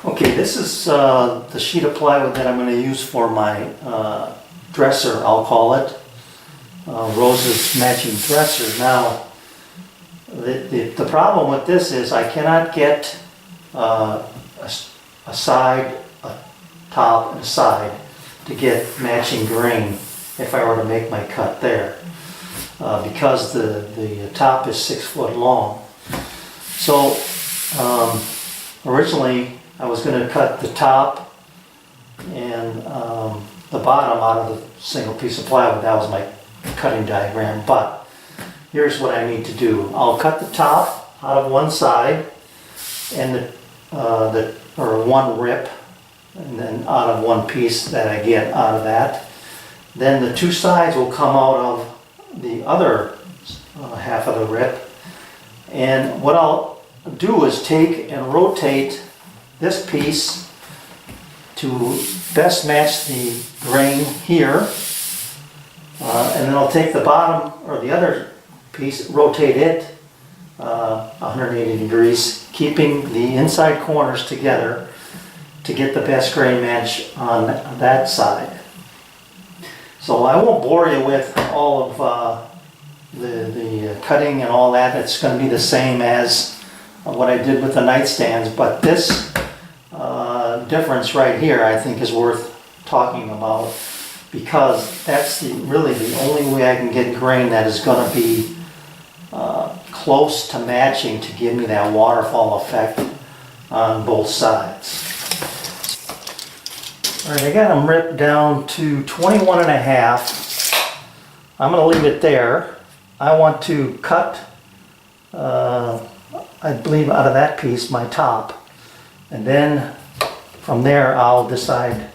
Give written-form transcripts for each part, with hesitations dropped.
Okay, this is the sheet of plywood that I'm going to use for my dresser, I'll call it. Rose's matching dresser. Now, the problem with this is I cannot get a side, a top, and a side to get matching grain if I were to make my cut there. Because the top is 6 foot long. So originally I was going to cut the top and the bottom out of the single piece of plywood. That was my cutting diagram, but here's what I need to do. I'll cut the top out of one side and or one rip, and then out of one piece that I get out of that. Then the two sides will come out of the other half of the rip, and what I'll do is take and rotate this piece to best match the grain here, and then I'll take the bottom or the other piece, rotate it 180 degrees, keeping the inside corners together to get the best grain match on that side. So I won't bore you with all of the cutting and all that. It's going to be the same as what I did with the nightstands, but this difference right here I think is worth talking about, because that's really the only way I can get grain that is going to be close to matching to give me that waterfall effect on both sides. Alright, I got them ripped down to 21 and a half. I'm going to leave it there. I want to cut, I believe, out of that piece my top, and then from there I'll decide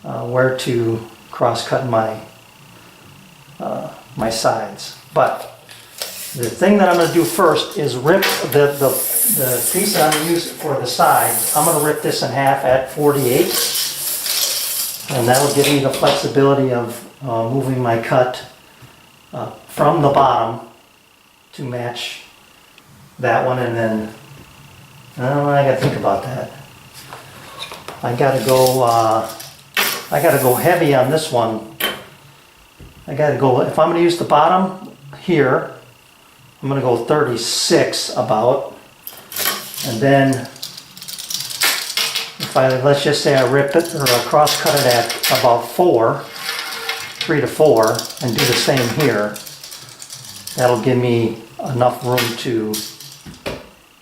where to cross cut my my sides. But the thing that I'm going to do first is rip the piece that I'm going to use for the sides. I'm going to rip this in half at 48, and that will give me the flexibility of moving my cut from the bottom to match that one. And then I got to think about that. I got to go heavy on this one. I got to go, if I'm going to use the bottom here, I'm going to go 36 about, and then if let's just say I rip it or I cross cut it at about 3 to 4, and do the same here, that'll give me enough room to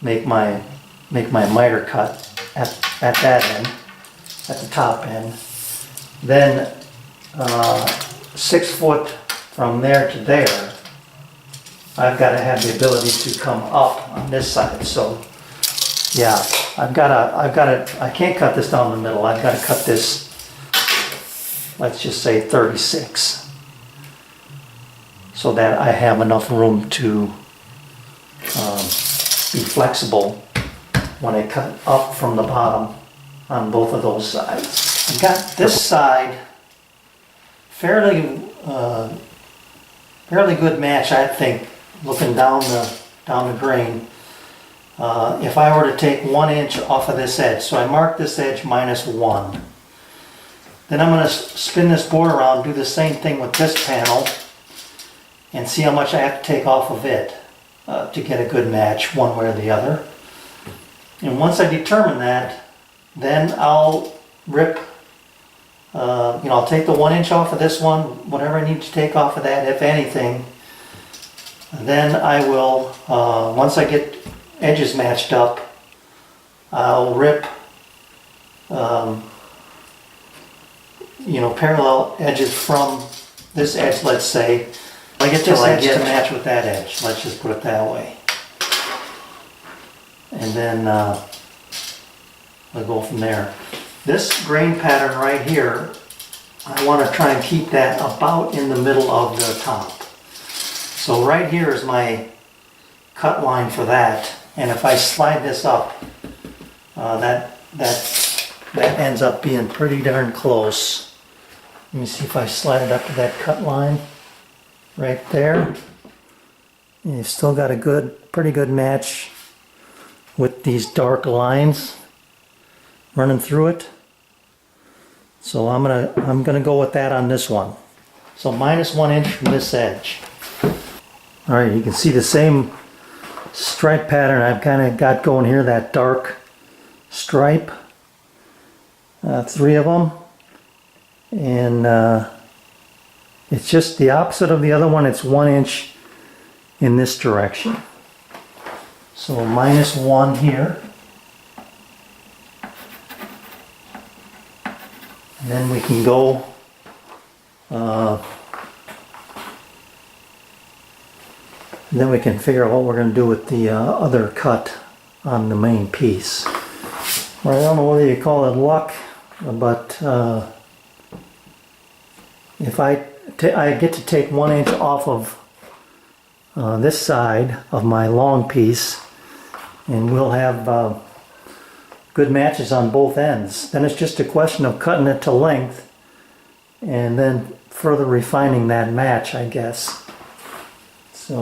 make my miter cut at that end, at the top end. Then 6 foot from there to there, I've got to have the ability to come up on this side. So yeah, I can't cut this down the middle. I've got to cut this, let's just say 36, so that I have enough room to be flexible when I cut up from the bottom on both of those sides. I've got this side fairly good match, I think, looking down the grain. If I were to take 1 inch off of this edge, so I mark this edge -1, then I'm going to spin this board around, do the same thing with this panel, and see how much I have to take off of it to get a good match one way or the other. And once I determine that, then I'll rip, I'll take the 1 inch off of this one, whatever I need to take off of that, if anything. And then I will, once I get edges matched up, I'll rip, parallel edges from this edge, let's say. I get this edge to match with that edge, let's just put it that way. And then I'll go from there. This grain pattern right here, I want to try and keep that about in the middle of the top. So right here is my cut line for that, and if I slide this up, that ends up being pretty darn close. Let me see if I slide it up to that cut line right there. And you've still got a pretty good match with these dark lines. running through it. So I'm gonna go with that on this one. So -1 inch from this edge. All right, you can see the same stripe pattern I've kind of got going here, that dark stripe. 3 of them. And it's just the opposite of the other one. It's 1 inch in this direction. So -1 here. And then we can go then we can figure out what we're going to do with the other cut on the main piece. Well, I don't know whether you call it luck, but if I get to take 1 inch off of this side of my long piece, and we'll have good matches on both ends. Then it's just a question of cutting it to length and then further refining that match, I guess. So,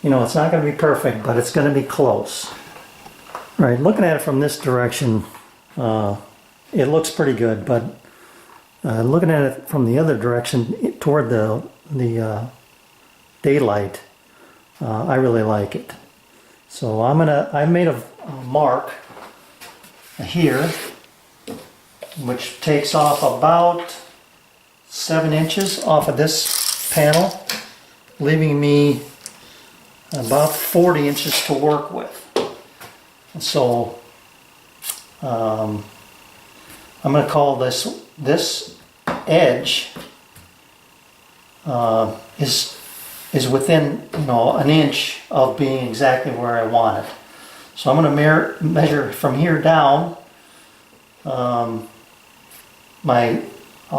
you know, it's not going to be perfect, but it's going to be close. Right, looking at it from this direction, it looks pretty good, but looking at it from the other direction, toward the daylight, I really like it. So I made a mark here, which takes off about 7 inches off of this panel, leaving me about 40 inches to work with. So I'm going to call this edge is within, you know, an inch of being exactly where I want it. So I'm going to measure from here down. I'll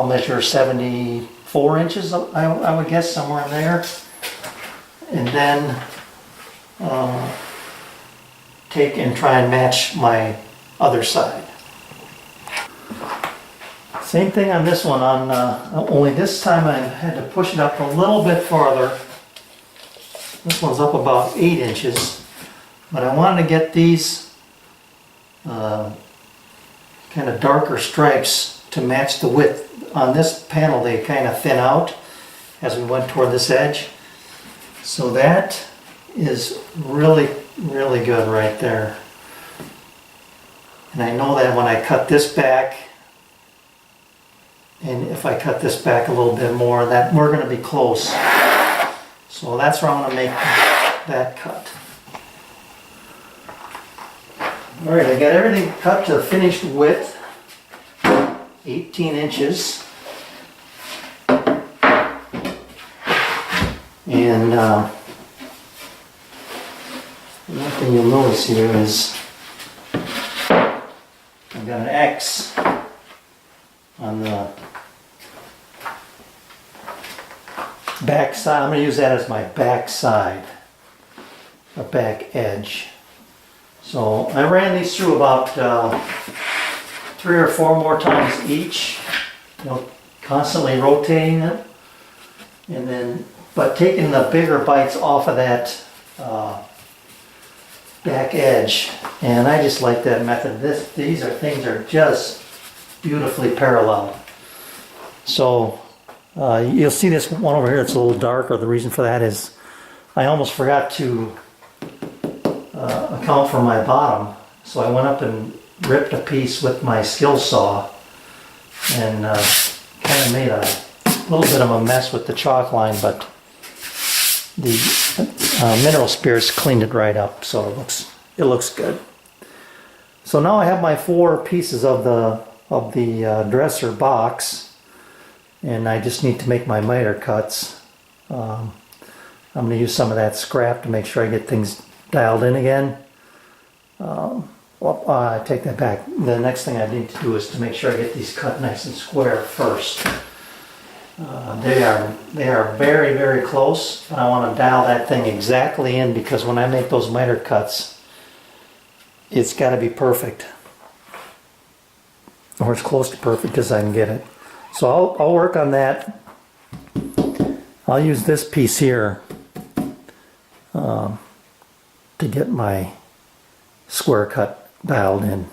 measure 74 inches, I would guess, somewhere in there, and then take and try and match my other side. Same thing on this one, only this time I had to push it up a little bit farther. This one's up about 8 inches, but I wanted to get these kind of darker stripes to match the width. On this panel they kind of thin out as we went toward this edge. So that is really, really good right there. And I know that when I cut this back, and if I cut this back a little bit more, that we're going to be close. So that's where I'm going to make that cut. Alright, I got everything cut to the finished width, 18 inches. And one thing you'll notice here is I've got an X on the back side. I'm going to use that as my back side, or back edge. So I ran these through about 3 or 4 more times each, you know, constantly rotating them, and then but taking the bigger bites off of that back edge. And I just like that method. These things are just beautifully parallel. So you'll see this one over here, it's a little darker. The reason for that is I almost forgot to account for my bottom. So I went up and ripped a piece with my skill saw and kind of made a little bit of a mess with the chalk line, but the mineral spirits cleaned it right up, so it looks good. So now I have my 4 pieces of the dresser box, and I just need to make my miter cuts. I'm going to use some of that scrap to make sure I get things dialed in again. I take that back. The next thing I need to do is to make sure I get these cut nice and square first. They are very, very close, but I want to dial that thing exactly in, because when I make those miter cuts, it's got to be perfect, or as close to perfect as I can get it. So I'll work on that. I'll use this piece here to get my square cut dialed in.